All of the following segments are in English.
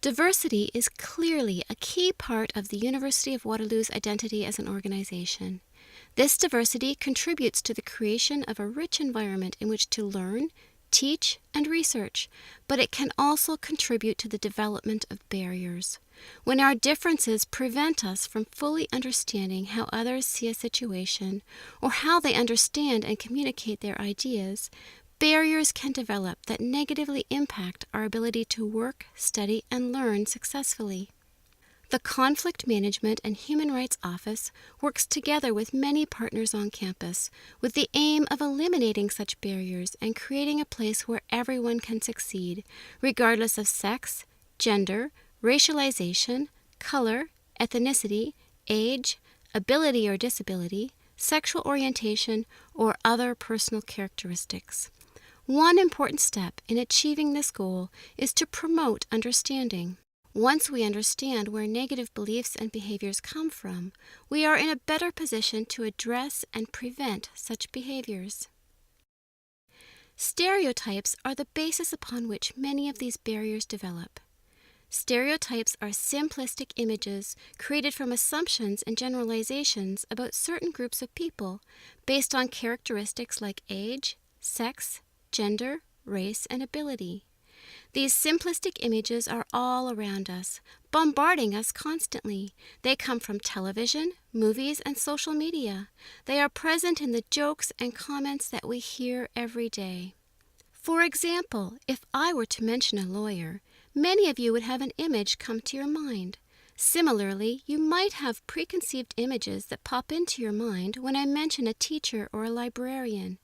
Diversity is clearly a key part of the University of Waterloo's identity as an organization. This diversity contributes to the creation of a rich environment in which to learn, teach, and research, but it can also contribute to the development of barriers. When our differences prevent us from fully understanding how others see a situation or how they understand and communicate their ideas, barriers can develop that negatively impact our ability to work, study, and learn successfully. The Conflict Management and Human Rights Office works together with many partners on campus with the aim of eliminating such barriers and creating a place where everyone can succeed, regardless of sex, gender, racialization, color, ethnicity, age, ability or disability, sexual orientation, or other personal characteristics. One important step in achieving this goal is to promote understanding. Once we understand where negative beliefs and behaviors come from, we are in a better position to address and prevent such behaviors. Stereotypes are the basis upon which many of these barriers develop. Stereotypes are simplistic images created from assumptions and generalizations about certain groups of people based on characteristics like age, sex, gender, race, and ability. These simplistic images are all around us, bombarding us constantly. They come from television, movies, and social media. They are present in the jokes and comments that we hear every day. For example, if I were to mention a lawyer, many of you would have an image come to your mind. Similarly, you might have preconceived images that pop into your mind when I mention a teacher or a librarian.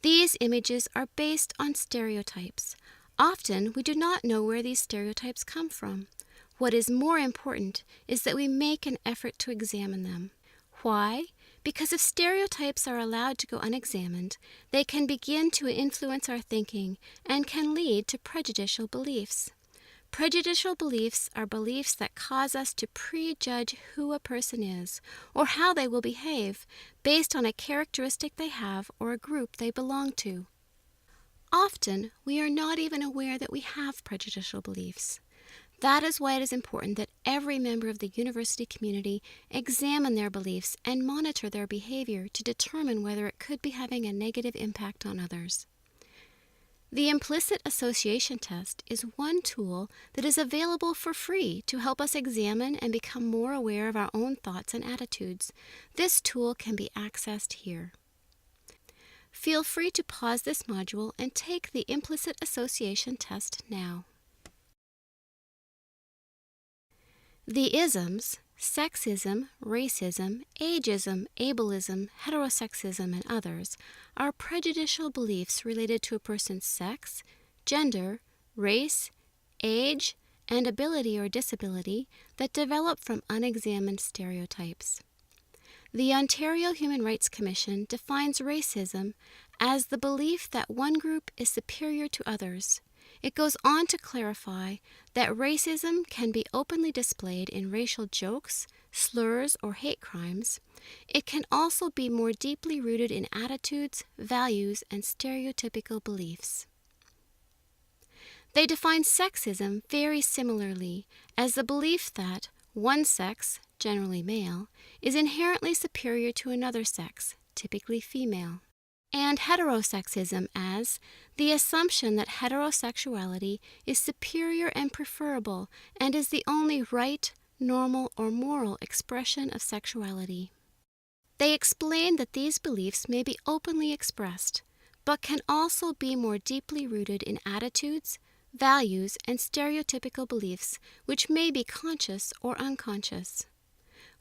These images are based on stereotypes. Often, we do not know where these stereotypes come from. What is more important is that we make an effort to examine them. Why? Because if stereotypes are allowed to go unexamined, they can begin to influence our thinking and can lead to prejudicial beliefs. Prejudicial beliefs are beliefs that cause us to prejudge who a person is or how they will behave based on a characteristic they have or a group they belong to. Often, we are not even aware that we have prejudicial beliefs. That is why it is important that every member of the university community examine their beliefs and monitor their behavior to determine whether it could be having a negative impact on others. The implicit association test is one tool that is available for free to help us examine and become more aware of our own thoughts and attitudes. This tool can be accessed here. Feel free to pause this module and take the implicit association test now. The isms, sexism, racism, ageism, ableism, heterosexism, and others, are prejudicial beliefs related to a person's sex, gender, race, age, and ability or disability that develop from unexamined stereotypes. The Ontario Human Rights Commission defines racism as the belief that one group is superior to others. It goes on to clarify that racism can be openly displayed in racial jokes, slurs, or hate crimes. It can also be more deeply rooted in attitudes, values, and stereotypical beliefs. They define sexism very similarly as the belief that one sex, generally male, is inherently superior to another sex, typically female. And heterosexism as the assumption that heterosexuality is superior and preferable and is the only right, normal, or moral expression of sexuality. They explain that these beliefs may be openly expressed, but can also be more deeply rooted in attitudes, values, and stereotypical beliefs which may be conscious or unconscious.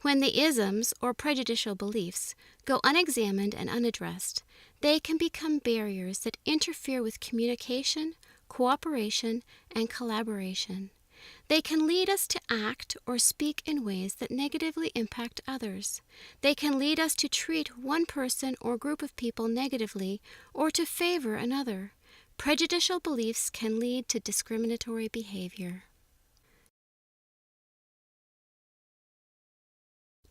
When the isms or prejudicial beliefs go unexamined and unaddressed, they can become barriers that interfere with communication, cooperation, and collaboration. They can lead us to act or speak in ways that negatively impact others. They can lead us to treat one person or group of people negatively or to favor another. Prejudicial beliefs can lead to discriminatory behavior.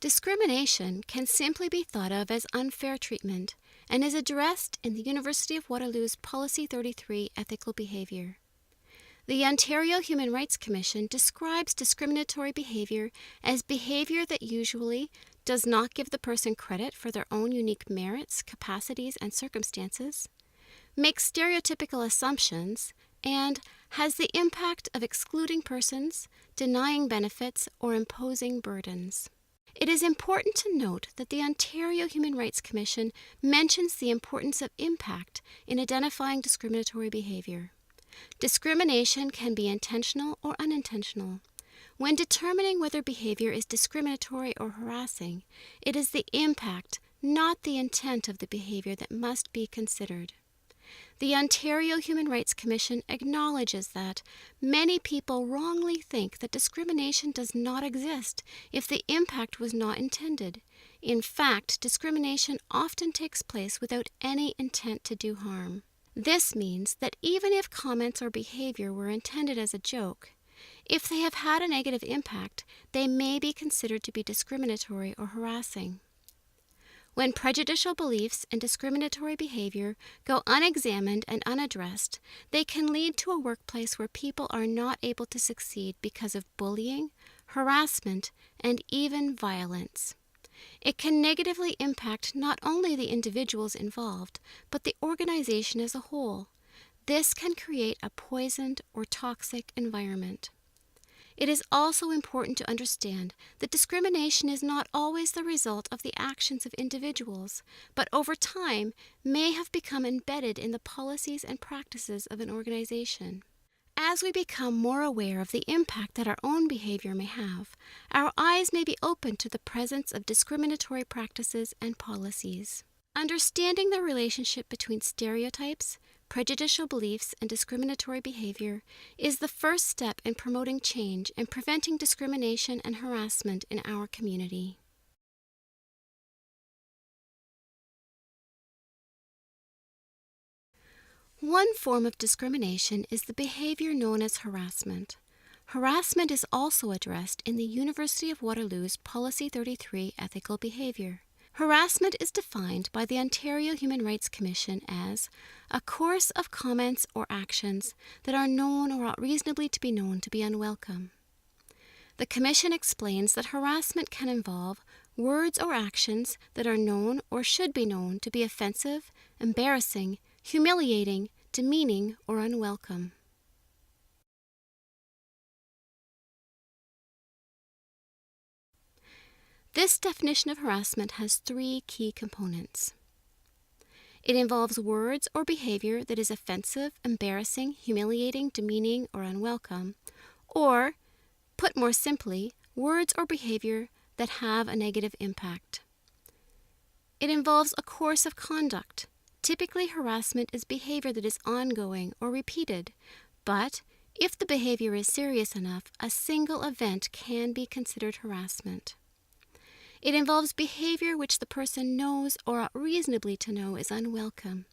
Discrimination can simply be thought of as unfair treatment and is addressed in the University of Waterloo's Policy 33 Ethical Behavior. The Ontario Human Rights Commission describes discriminatory behavior as behavior that usually does not give the person credit for their own unique merits, capacities, and circumstances, makes stereotypical assumptions, and has the impact of excluding persons, denying benefits, or imposing burdens. It is important to note that the Ontario Human Rights Commission mentions the importance of impact in identifying discriminatory behavior. Discrimination can be intentional or unintentional. When determining whether behavior is discriminatory or harassing, it is the impact, not the intent of the behavior that must be considered. The Ontario Human Rights Commission acknowledges that many people wrongly think that discrimination does not exist if the impact was not intended. In fact, discrimination often takes place without any intent to do harm. This means that even if comments or behavior were intended as a joke, if they have had a negative impact, they may be considered to be discriminatory or harassing. When prejudicial beliefs and discriminatory behavior go unexamined and unaddressed, they can lead to a workplace where people are not able to succeed because of bullying, harassment, and even violence. It can negatively impact not only the individuals involved, but the organization as a whole. This can create a poisoned or toxic environment. It is also important to understand that discrimination is not always the result of the actions of individuals, but over time may have become embedded in the policies and practices of an organization. As we become more aware of the impact that our own behavior may have, our eyes may be opened to the presence of discriminatory practices and policies. Understanding the relationship between stereotypes, prejudicial beliefs, and discriminatory behavior is the first step in promoting change and preventing discrimination and harassment in our community. One form of discrimination is the behavior known as harassment. Harassment is also addressed in the University of Waterloo's Policy 33 Ethical Behavior. Harassment is defined by the Ontario Human Rights Commission as a course of comments or actions that are known or ought reasonably to be known to be unwelcome. The Commission explains that harassment can involve words or actions that are known or should be known to be offensive, embarrassing, humiliating, demeaning, or unwelcome. This definition of harassment has three key components. It involves words or behavior that is offensive, embarrassing, humiliating, demeaning, or unwelcome, or, put more simply, words or behavior that have a negative impact. It involves a course of conduct. Typically, harassment is behavior that is ongoing or repeated, but if the behavior is serious enough, a single event can be considered harassment. It involves behavior which the person knows or ought reasonably to know is unwelcome.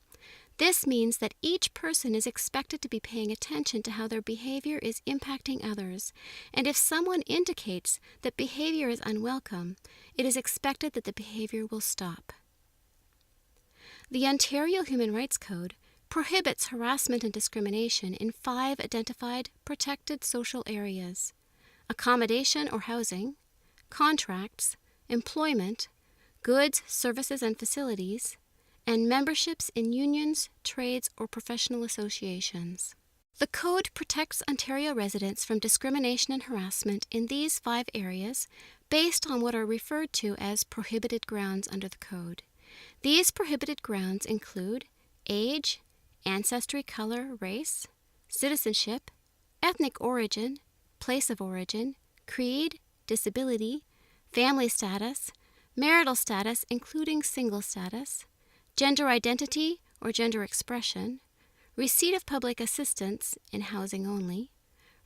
This means that each person is expected to be paying attention to how their behavior is impacting others, and if someone indicates that behavior is unwelcome, it is expected that the behavior will stop. The Ontario Human Rights Code prohibits harassment and discrimination in 5 identified protected social areas: accommodation or housing, contracts, employment, goods, services, and facilities, and memberships in unions, trades, or professional associations. The Code protects Ontario residents from discrimination and harassment in these 5 areas based on what are referred to as prohibited grounds under the Code. These prohibited grounds include age, ancestry, color, race, citizenship, ethnic origin, place of origin, creed, disability, family status, marital status including single status, gender identity or gender expression, receipt of public assistance in housing only,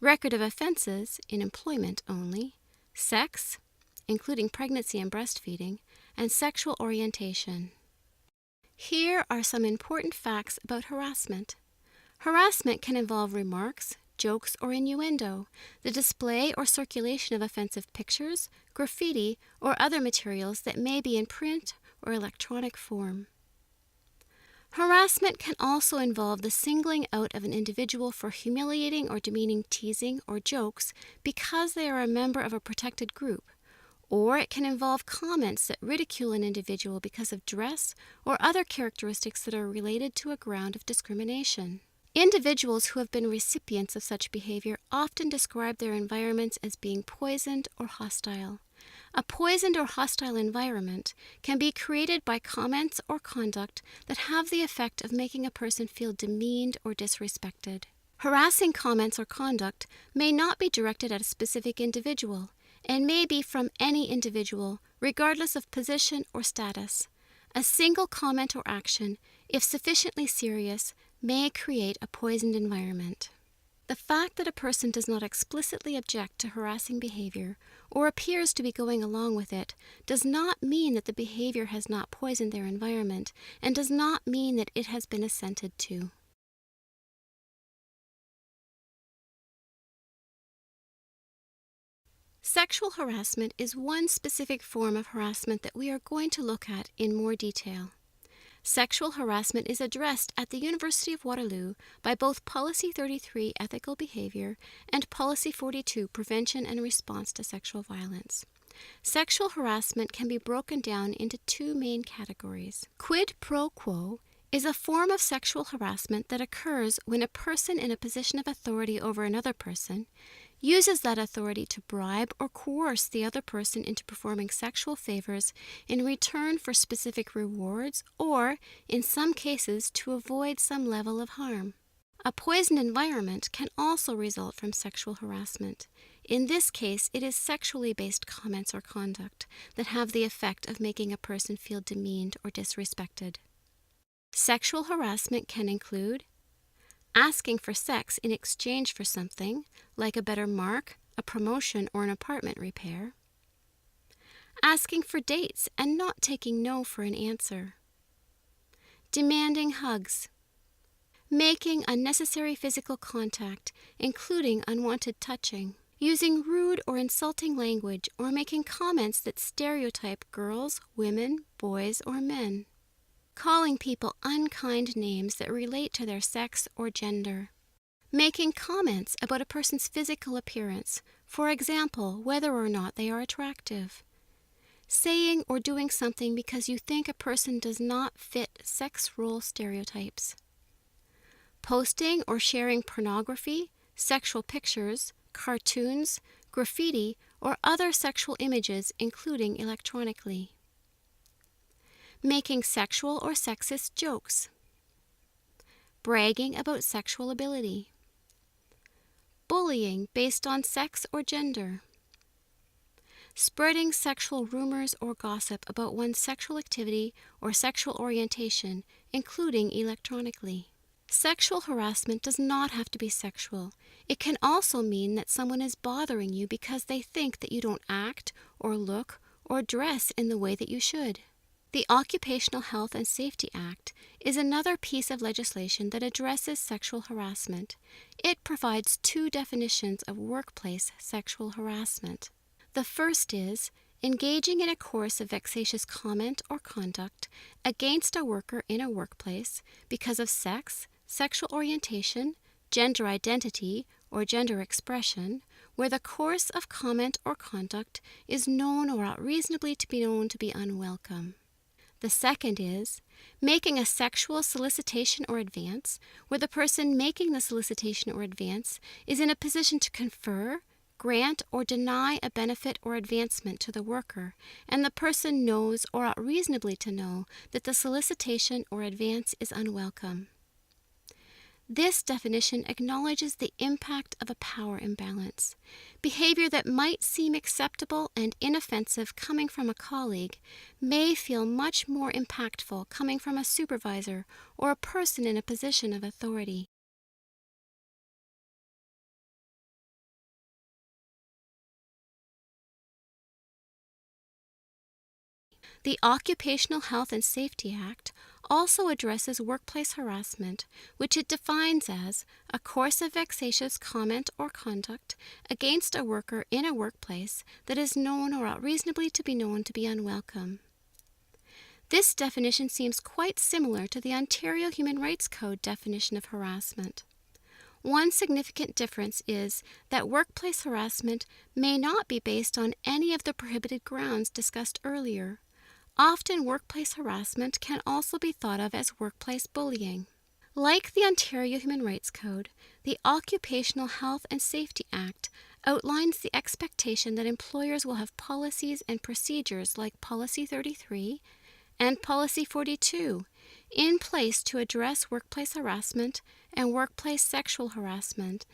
record of offenses in employment only, sex, including pregnancy and breastfeeding, and sexual orientation. Here are some important facts about harassment. Harassment can involve remarks, jokes, or innuendo, the display or circulation of offensive pictures, graffiti, or other materials that may be in print or electronic form. Harassment can also involve the singling out of an individual for humiliating or demeaning teasing or jokes because they are a member of a protected group, or it can involve comments that ridicule an individual because of dress or other characteristics that are related to a ground of discrimination. Individuals who have been recipients of such behavior often describe their environments as being poisoned or hostile. A poisoned or hostile environment can be created by comments or conduct that have the effect of making a person feel demeaned or disrespected. Harassing comments or conduct may not be directed at a specific individual and may be from any individual, regardless of position or status. A single comment or action, if sufficiently serious, may create a poisoned environment. The fact that a person does not explicitly object to harassing behavior or appears to be going along with it does not mean that the behavior has not poisoned their environment and does not mean that it has been assented to. Sexual harassment is one specific form of harassment that we are going to look at in more detail. Sexual harassment is addressed at the University of Waterloo by both Policy 33, Ethical Behavior, and Policy 42, Prevention and Response to Sexual Violence. Sexual harassment can be broken down into two main categories. Quid pro quo is a form of sexual harassment that occurs when a person in a position of authority over another person uses that authority to bribe or coerce the other person into performing sexual favors in return for specific rewards or, in some cases, to avoid some level of harm. A poisoned environment can also result from sexual harassment. In this case, it is sexually based comments or conduct that have the effect of making a person feel demeaned or disrespected. Sexual harassment can include asking for sex in exchange for something, like a better mark, a promotion, or an apartment repair. Asking for dates and not taking no for an answer. Demanding hugs. Making unnecessary physical contact, including unwanted touching. Using rude or insulting language or making comments that stereotype girls, women, boys, or men. Calling people unkind names that relate to their sex or gender. Making comments about a person's physical appearance, for example, whether or not they are attractive. Saying or doing something because you think a person does not fit sex role stereotypes. Posting or sharing pornography, sexual pictures, cartoons, graffiti, or other sexual images, including electronically. Making sexual or sexist jokes. Bragging about sexual ability. Bullying based on sex or gender. Spreading sexual rumors or gossip about one's sexual activity or sexual orientation, including electronically. Sexual harassment does not have to be sexual. It can also mean that someone is bothering you because they think that you don't act or look or dress in the way that you should. The Occupational Health and Safety Act is another piece of legislation that addresses sexual harassment. It provides two definitions of workplace sexual harassment. The first is engaging in a course of vexatious comment or conduct against a worker in a workplace because of sex, sexual orientation, gender identity, or gender expression, where the course of comment or conduct is known or ought reasonably to be known to be unwelcome. The second is making a sexual solicitation or advance, where the person making the solicitation or advance is in a position to confer, grant, or deny a benefit or advancement to the worker, and the person knows or ought reasonably to know that the solicitation or advance is unwelcome. This definition acknowledges the impact of a power imbalance. Behavior that might seem acceptable and inoffensive coming from a colleague may feel much more impactful coming from a supervisor or a person in a position of authority. The Occupational Health and Safety Act also addresses workplace harassment, which it defines as a course of vexatious comment or conduct against a worker in a workplace that is known or ought reasonably to be known to be unwelcome. This definition seems quite similar to the Ontario Human Rights Code definition of harassment. One significant difference is that workplace harassment may not be based on any of the prohibited grounds discussed earlier. Often, workplace harassment can also be thought of as workplace bullying. Like the Ontario Human Rights Code, the Occupational Health and Safety Act outlines the expectation that employers will have policies and procedures like Policy 33 and Policy 42 in place to address workplace harassment and workplace sexual harassment,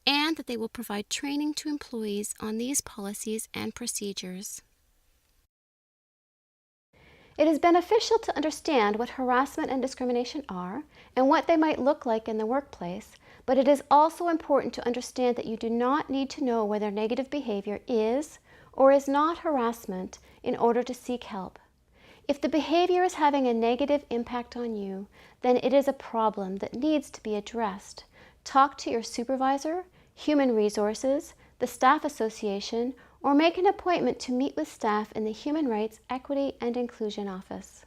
and that they will provide training to employees on these policies and procedures. It is beneficial to understand what harassment and discrimination are and what they might look like in the workplace, but it is also important to understand that you do not need to know whether negative behavior is or is not harassment in order to seek help. If the behavior is having a negative impact on you, then it is a problem that needs to be addressed. Talk to your supervisor, human resources, the staff association, or make an appointment to meet with staff in the Human Rights, Equity, and Inclusion Office.